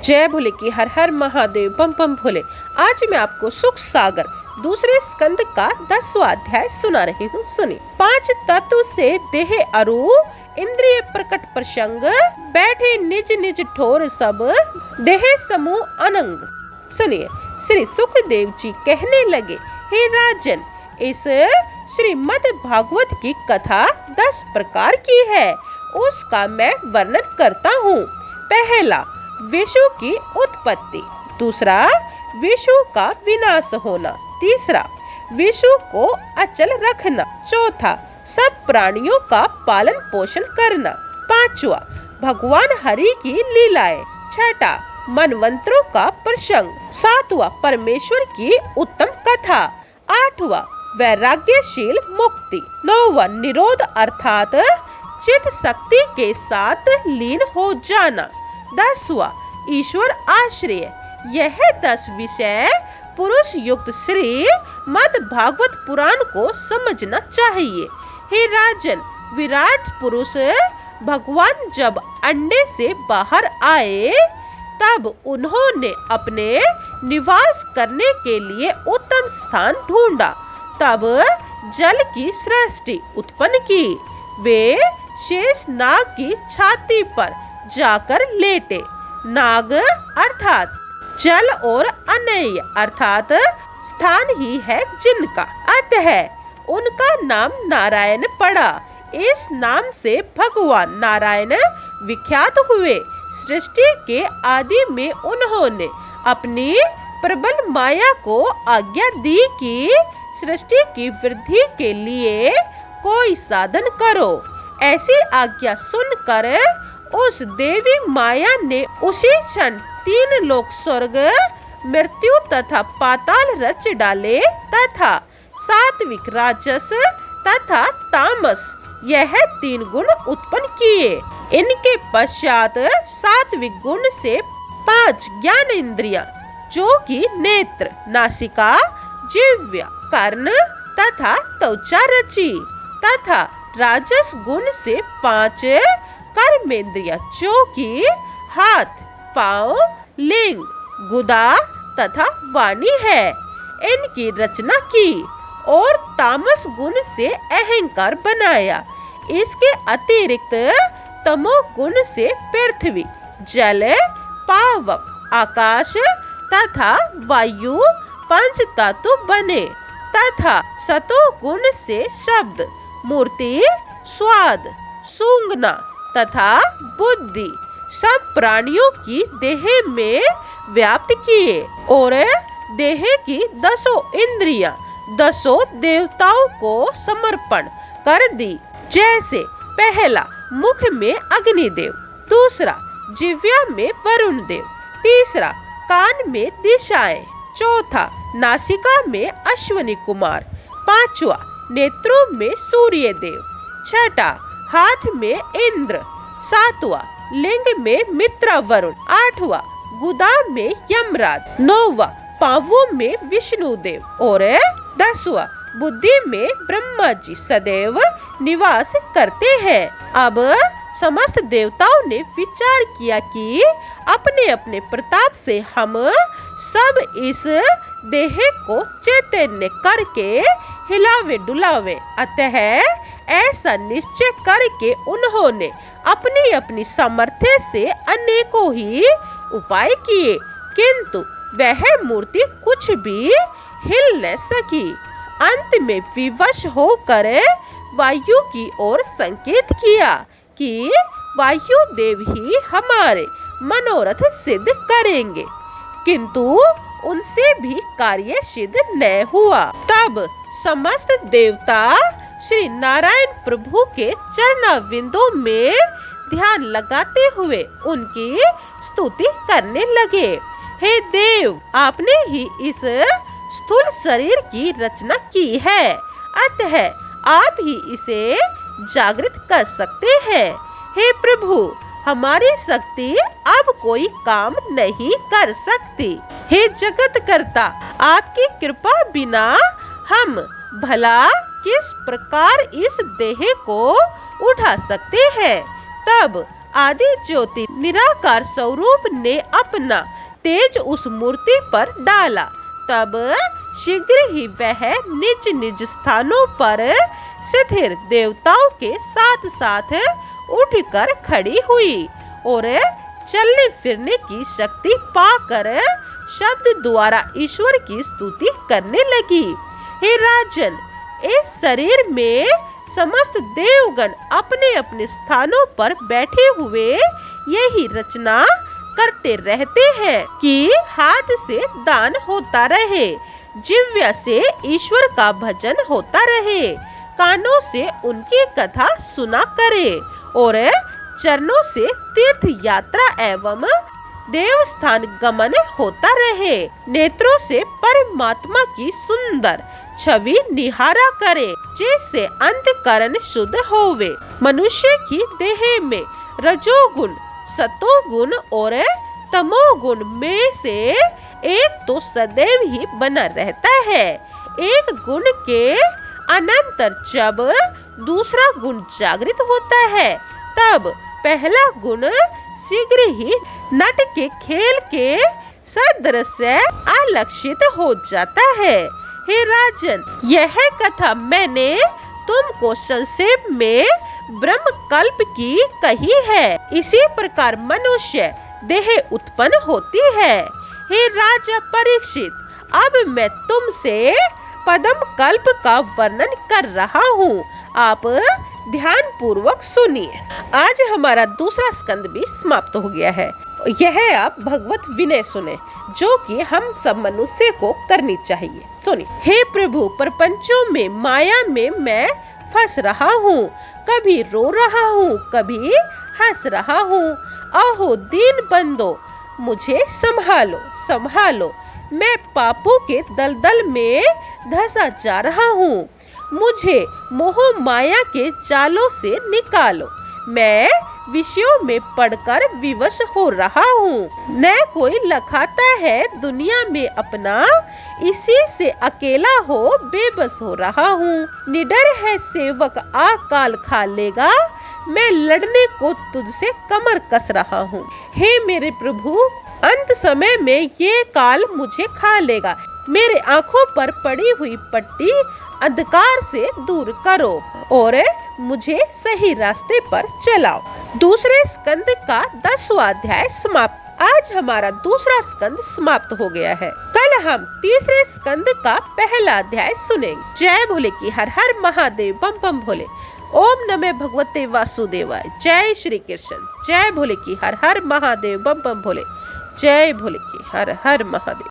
जय भोले की हर हर महादेव बम बम भोले। आज मैं आपको सुख सागर दूसरे स्कंद का 10वां अध्याय सुना रही हूँ। सुनिए। 5 तत्व से देह अरु इंद्रिय प्रकट प्रसंग, बैठे निज निज ठोर सब देह समूह अनंग। सुनिए। श्री सुखदेव जी कहने लगे, हे राजन, इस श्रीमद् भागवत की कथा 10 प्रकार की है, उसका मैं वर्णन करता हूँ। पहला, विष्णु की उत्पत्ति। दूसरा, विष्णु का विनाश होना। तीसरा, विष्णु को अचल रखना। चौथा, सब प्राणियों का पालन पोषण करना। पांचवा, भगवान हरि की लीलाएं। छठा, मनवंतरों का प्रसंग। सातवां, परमेश्वर की उत्तम कथा। आठवां, वैराग्यशील मुक्ति। नौवां, निरोध अर्थात चित्त शक्ति के साथ लीन हो जाना। 10वां, ईश्वर आश्रय। यह 10 विषय पुरुष युक्त श्री मद् भागवत पुराण को समझना चाहिए। हे राजन, विराट पुरुष भगवान जब अंडे से बाहर आए तब उन्होंने अपने निवास करने के लिए उत्तम स्थान ढूंढा। तब जल की सृष्टि उत्पन्न की। वे शेष नाग की छाती पर जाकर लेटे। नाग अर्थात जल और अनय अर्थात स्थान ही है जिनका, अतः उनका नाम नारायण पड़ा। इस नाम से भगवान नारायण विख्यात हुए। सृष्टि के आदि में उन्होंने अपनी प्रबल माया को आज्ञा दी कि सृष्टि की वृद्धि के लिए कोई साधन करो। ऐसी आज्ञा सुनकर उस देवी माया ने उसी क्षण 3 लोक, स्वर्ग, मृत्यु तथा पाताल रच डाले तथा सात्विक, राजस तथा तामस, यह 3 गुण उत्पन्न किए। इनके पश्चात सात्विक गुण से 5 ज्ञान इंद्रियां, जो कि नेत्र, नासिका, जिह्वा, कर्ण तथा त्वचा रची, तथा राजस गुण से 5 कर्मेंद्रियां, जो कि हाथ, पांव, लिंग, गुदा तथा वाणी है, इनकी रचना की और तामस गुण से अहंकार बनाया। इसके अतिरिक्त तमो गुण से पृथ्वी, जल, पावक, आकाश तथा वायु 5 तत्व बने, तथा सतो गुण से शब्द, मूर्ति, स्वाद, सूंघना तथा बुद्धि सब प्राणियों की देह में व्याप्त किए और देह की 10 इंद्रियां 10 देवताओं को समर्पण कर दी। जैसे पहला, मुख में अग्निदेव। दूसरा, जिह्वा में वरुण देव। तीसरा, कान में दिशाएं। चौथा, नासिका में अश्वनी कुमार। पांचवा, नेत्रों में सूर्य देव। छठा, हाथ में इंद्र। सातवां, लिंग में मित्र वरुण। आठवां, गुदा में यमराज। नौवां, पांवों में विष्णु देव और 10वां, बुद्धि में ब्रह्मा जी सदैव निवास करते हैं। अब समस्त देवताओं ने विचार किया कि अपने अपने प्रताप से हम सब इस देह को चैतन्य करके हिलावे डुलावे। अतः ऐसा निश्चय करके उन्होंने अपनी अपनी सामर्थ्य से अनेकों ही उपाय किए, किंतु वह मूर्ति कुछ भी हिल न सकी। अंत में विवश होकर वायु की ओर संकेत किया कि वायु देव ही हमारे मनोरथ सिद्ध करेंगे, किंतु उनसे भी कार्य सिद्ध न हुआ। तब समस्त देवता श्री नारायण प्रभु के चरणारविंदों में ध्यान लगाते हुए उनकी स्तुति करने लगे। हे देव, आपने ही इस स्थूल शरीर की रचना की है, अतः आप ही इसे जागृत कर सकते हैं। हे प्रभु, हमारी शक्ति अब कोई काम नहीं कर सकती। हे जगत कर्ता, आपकी कृपा बिना हम भला किस प्रकार इस देह को उठा सकते हैं। तब आदि ज्योति निराकार स्वरूप ने अपना तेज उस मूर्ति पर डाला। तब शीघ्र ही वह निज निज स्थानों पर स्थिर देवताओं के साथ साथ उठकर खड़ी हुई और चलने फिरने की शक्ति पाकर शब्द द्वारा ईश्वर की स्तुति करने लगी। हे राजन, इस शरीर में समस्त देवगण अपने अपने स्थानों पर बैठे हुए यही रचना करते रहते हैं कि हाथ से दान होता रहे, जिह्वा से ईश्वर का भजन होता रहे, कानों से उनकी कथा सुना करे और चरणों से तीर्थ यात्रा एवं देवस्थान गमन होता रहे, नेत्रों से परमात्मा की सुंदर छवि निहारा करे, जिससे अंतकरण शुद्ध होवे। मनुष्य की देह में रजोगुण, सतोगुण और तमोगुण में से एक तो सदैव ही बना रहता है। एक गुण के अनंतर जब दूसरा गुण जागृत होता है, तब पहला गुण शीघ्र ही नट के खेल के सदृश्य अलक्षित हो जाता है। हे राजन, यह कथा मैंने तुमको संक्षेप में ब्रह्म कल्प की कही है। इसी प्रकार मनुष्य देह उत्पन्न होती है। हे राजा परीक्षित, अब मैं तुमसे पद्म कल्प का वर्णन कर रहा हूँ, आप ध्यान पूर्वक सुनिए। आज हमारा दूसरा स्कंद भी समाप्त हो गया है। यह आप भगवत विनय सुने, जो कि हम सब मनुष्य को करनी चाहिए। सुनिए। हे प्रभु, प्रपंचों में माया में मैं फंस रहा हूँ, कभी रो रहा हूँ, कभी हंस रहा हूँ। आहो दीन बंदो, मुझे संभालो संभालो, मैं पापों के दलदल में धंसा जा रहा हूँ, मुझे मोह माया के जालों से निकालो। मैं विषयों में पड़कर विवश हो रहा हूँ, न कोई लखाता है दुनिया में अपना, इसी से अकेला हो बेबस हो रहा हूँ। निडर है सेवक आकाल खा लेगा, मैं लड़ने को तुझसे कमर कस रहा हूँ। हे मेरे प्रभु, अंत समय में ये काल मुझे खा लेगा, मेरे आँखों पर पड़ी हुई पट्टी अंधकार से दूर करो और मुझे सही रास्ते पर चलाओ। दूसरे स्कंद का 10वां अध्याय समाप्त। आज हमारा दूसरा स्कंद समाप्त हो गया है। कल हम तीसरे स्कंद का पहला अध्याय सुनेंगे। जय भोले की हर हर महादेव, बम बम भोले। ओम नमः भगवते वासुदेवाय। जय श्री कृष्ण। जय भोले की हर हर महादेव, बम बम भोले। जय भोले की हर हर महादेव।